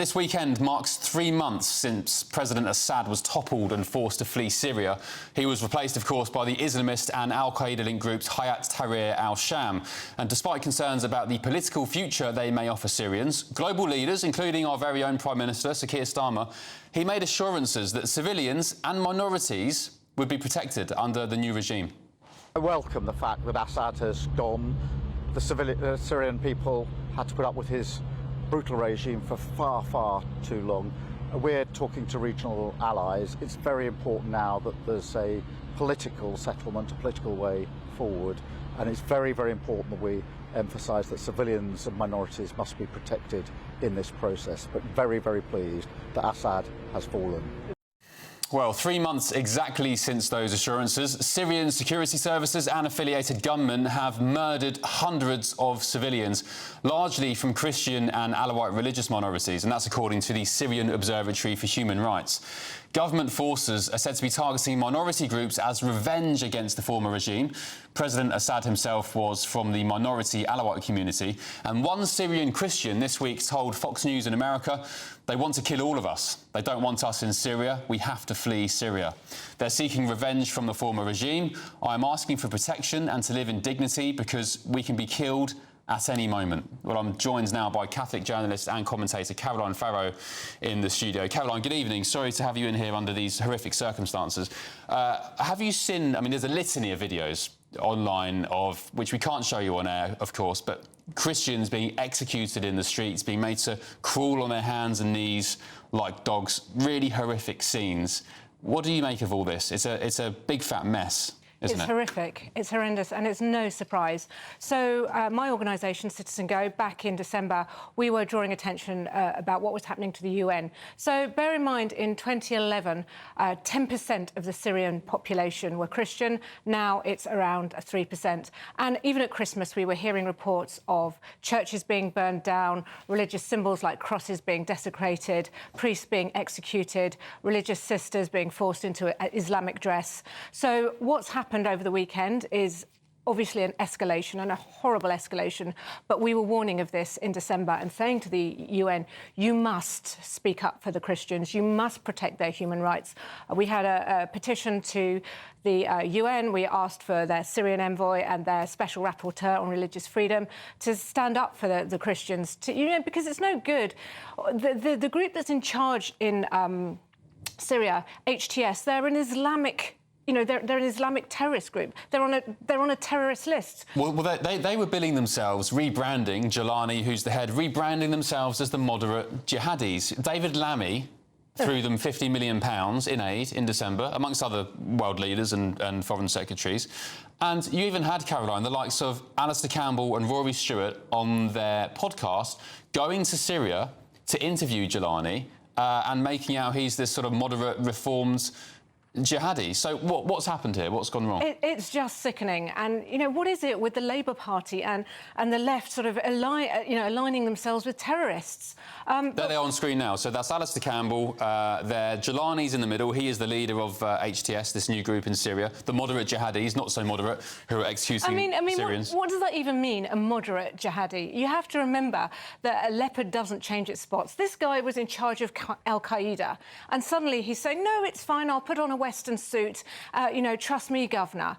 This weekend marks 3 months since President Assad was toppled and forced to flee Syria. He was replaced, of course, by the Islamist and al-Qaeda-linked groups Hayat Tahrir al-Sham. And despite concerns about the political future they may offer Syrians, global leaders, including our very own Prime Minister, Sir Keir Starmer, he made assurances that civilians and minorities would be protected under the new regime. I welcome the fact that Assad has gone. The Syrian people had to put up with his brutal regime for far too long. We're talking to regional allies. It's very important now that there's a political settlement, a political way forward, and it's very important that we emphasise that civilians and minorities must be protected in this process. But very pleased that Assad has fallen. Well, 3 months exactly since those assurances, Syrian security services and affiliated gunmen have murdered hundreds of civilians, largely from Christian and Alawite religious minorities, and that's according to the Syrian Observatory for Human Rights. Government forces are said to be targeting minority groups as revenge against the former regime. President Assad himself was from the minority Alawite community, and one Syrian Christian this week told Fox News in America, "They want to kill all of us. They don't want us in Syria. We have to flee Syria. They're seeking revenge from the former regime. I am asking for protection and to live in dignity because we can be killed at any moment." Well, I'm joined now by Catholic journalist and commentator Caroline Farrow in the studio. Caroline, good evening. Sorry to have you in here under these horrific circumstances. Have you seen, I mean, there's a litany of videos online of, which we can't show you on air, of course, but Christians being executed in the streets, being made to crawl on their hands and knees like dogs. Really horrific scenes. What do you make of all this? It's a big fat mess. It's horrific, it's horrendous, and it's no surprise. So my organisation, Citizen Go, back in December, we were drawing attention about what was happening to the UN. So bear in mind, in 2011, 10% of the Syrian population were Christian. Now it's around 3%. And even at Christmas, we were hearing reports of churches being burned down, religious symbols like crosses being desecrated, priests being executed, religious sisters being forced into Islamic dress. So what's happened over the weekend is obviously an escalation, and a horrible escalation, but we were warning of this in December and saying to the UN, you must speak up for the Christians, you must protect their human rights. We had a petition to the UN. We asked for their Syrian envoy and their special rapporteur on religious freedom to stand up for the Christians, because it's no good. The group that's in charge in Syria, HTS, they're an Islamic they're an Islamic terrorist group. They're on a terrorist list. Well, they were billing themselves, rebranding Jelani, who's the head, rebranding themselves as the moderate jihadis. David Lammy threw them £50 million in aid in December, amongst other world leaders and foreign secretaries. And you even had, Caroline, the likes of Alistair Campbell and Rory Stewart on their podcast going to Syria to interview Jelani and making out he's this sort of moderate, reformed jihadi. So what's happened here? What's gone wrong? It's just sickening. And, what is it with the Labour Party and the left sort of aligning themselves with terrorists? There they are on screen now. So that's Alistair Campbell there. Jelani's in the middle. He is the leader of HTS, this new group in Syria. The moderate jihadis, not so moderate, who are executing Syrians. What does that even mean, a moderate jihadi? You have to remember that a leopard doesn't change its spots. This guy was in charge of al-Qaeda, and suddenly he's saying, no, it's fine, I'll put on a Western suit, trust me, Governor.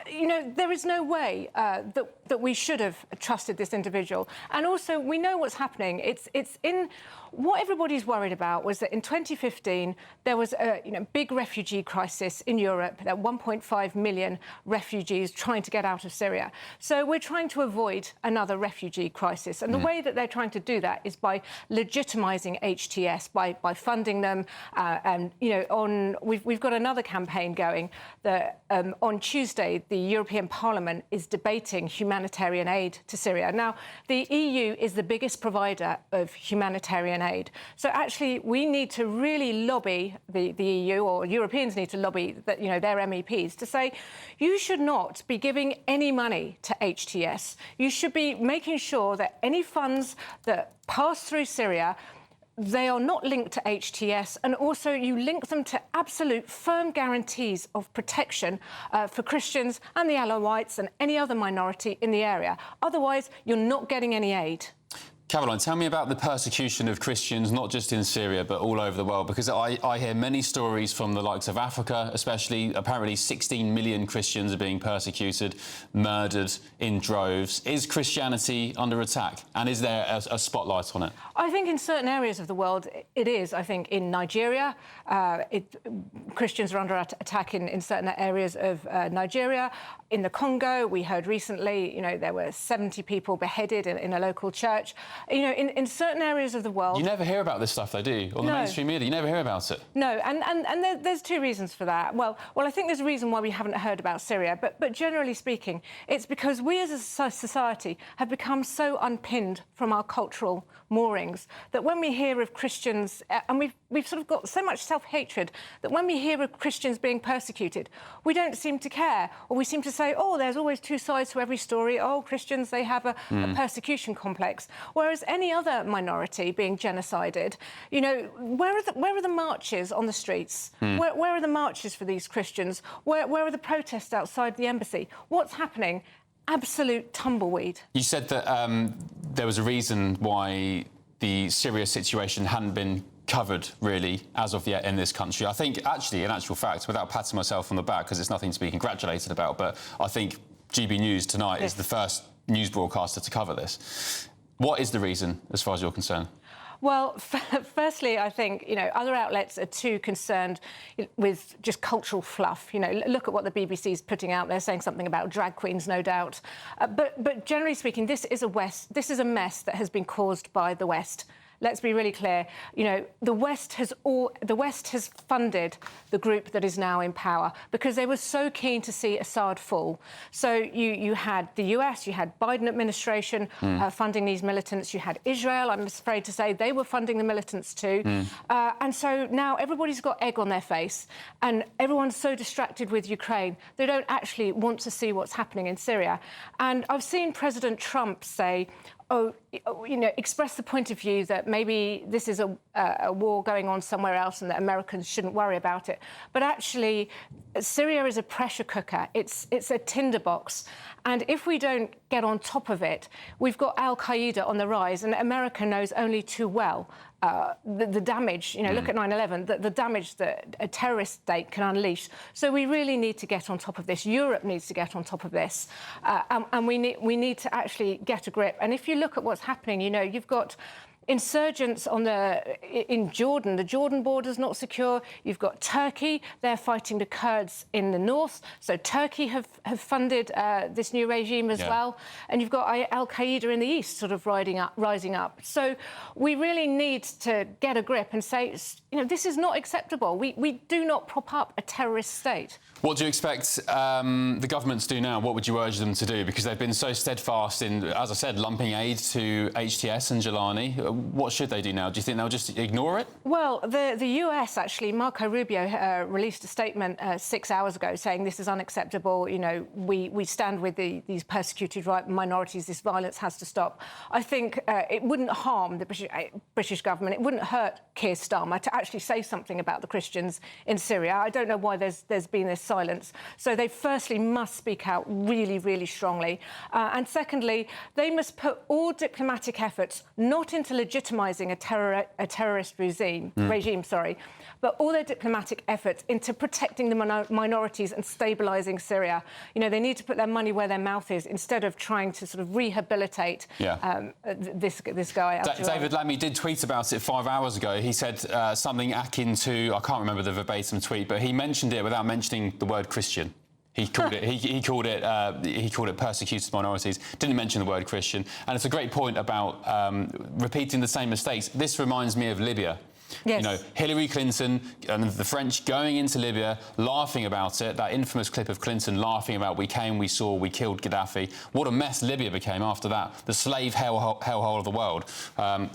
There is no way that we should have trusted this individual. And also, we know what's happening. It's in... What everybody's worried about was that in 2015 there was a big refugee crisis in Europe, that 1.5 million refugees trying to get out of Syria. So we're trying to avoid another refugee crisis, and the way that they're trying to do that is by legitimising HTS, by funding them. And we've got another campaign going that on Tuesday the European Parliament is debating humanitarian aid to Syria. Now the EU is the biggest provider of humanitarian aid. So actually, we need to really lobby the EU, or Europeans need to lobby their MEPs to say, you should not be giving any money to HTS. You should be making sure that any funds that pass through Syria, they are not linked to HTS, and also you link them to absolute firm guarantees of protection for Christians and the Alawites and any other minority in the area. Otherwise, you're not getting any aid. Caroline, tell me about the persecution of Christians, not just in Syria, but all over the world, because I hear many stories from the likes of Africa, especially. Apparently 16 million Christians are being persecuted, murdered in droves. Is Christianity under attack? And is there a spotlight on it? I think in certain areas of the world it is. I think in Nigeria, Christians are under attack in certain areas of Nigeria. In the Congo, we heard recently, you know, there were 70 people beheaded in a local church. You know, in certain areas of the world... You never hear about this stuff, though, do you? On the mainstream media, you never hear about it. No, and there's two reasons for that. Well, I think there's a reason why we haven't heard about Syria, but generally speaking, it's because we as a society have become so unpinned from our cultural moorings that when we hear of Christians, and we've sort of got so much self-hatred, that when we hear of Christians being persecuted, we don't seem to care, or we seem to say, oh, there's always two sides to every story. Oh, Christians, they have a persecution complex. Whereas any other minority being genocided, you know, where are the marches on the streets? Where are the marches for these Christians? Where are the protests outside the embassy? What's happening? Absolute tumbleweed. You said that there was a reason why the Syria situation hadn't been covered, really, as of yet in this country. I think, actually, in actual fact, without patting myself on the back, because it's nothing to be congratulated about, but I think GB News tonight is the first news broadcaster to cover this. What is the reason, as far as you're concerned? Well, firstly, I think, you know, other outlets are too concerned with just cultural fluff. You know, look at what the BBC's putting out there, saying something about drag queens, no doubt. But generally speaking, this is a mess that has been caused by the West. Let's be really clear. You know, the West has funded the group that is now in power because they were so keen to see Assad fall. So you had the US, you had Biden administration funding these militants. You had Israel, I'm afraid to say, they were funding the militants too. And so now everybody's got egg on their face and everyone's so distracted with Ukraine, they don't actually want to see what's happening in Syria. And I've seen President Trump say, you know, express the point of view that maybe this is a war going on somewhere else and that Americans shouldn't worry about it. But actually, Syria is a pressure cooker. It's a tinderbox. And if we don't get on top of it, we've got al-Qaeda on the rise, and America knows only too well the damage, you know, look at 9/11, the damage that a terrorist state can unleash. So we really need to get on top of this. Europe needs to get on top of this. And we need to actually get a grip. And if you look at what's happening, you know, you've got insurgents in Jordan. The Jordan border's not secure. You've got Turkey. They're fighting the Kurds in the north. So Turkey have funded this new regime as well. And you've got al-Qaeda in the east sort of rising up. So we really need to get a grip and say, you know, this is not acceptable. We do not prop up a terrorist state. What do you expect the government to do now? What would you urge them to do? Because they've been so steadfast in, as I said, lumping aid to HTS and Jelani. What should they do now? Do you think they'll just ignore it? Well, the US, actually, Marco Rubio released a statement 6 hours ago saying this is unacceptable. You know, we stand with these persecuted minorities. This violence has to stop. I think it wouldn't harm the British government. It wouldn't hurt Keir Starmer to actually say something about the Christians in Syria. I don't know why there's been this silence. So they firstly must speak out really, really strongly. And secondly, they must put all diplomatic efforts not into legitimising a terrorist regime, but all their diplomatic efforts into protecting the minorities and stabilising Syria. You know, they need to put their money where their mouth is instead of trying to sort of rehabilitate this guy. David Lammy did tweet about it 5 hours ago. He said something akin to, I can't remember the verbatim tweet, but he mentioned it without mentioning the word Christian. He called it. He called it persecuted minorities. Didn't mention the word Christian. And it's a great point about repeating the same mistakes. This reminds me of Libya. Yes. You know, Hillary Clinton and the French going into Libya, laughing about it. That infamous clip of Clinton laughing about "we came, we saw, we killed Gaddafi." What a mess Libya became after that. The slave hellhole of the world.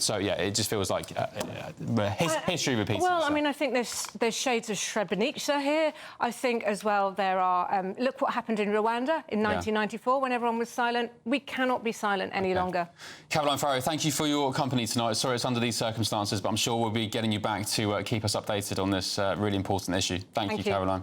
So yeah, it just feels like history repeats itself. Well, I mean, I think there's shades of Srebrenica here. I think as well there are. Look what happened in Rwanda in 1994 when everyone was silent. We cannot be silent any longer. Caroline Farrow, thank you for your company tonight. Sorry it's under these circumstances, but I'm sure we'll be getting you back to keep us updated on this really important issue. Thank you, Caroline.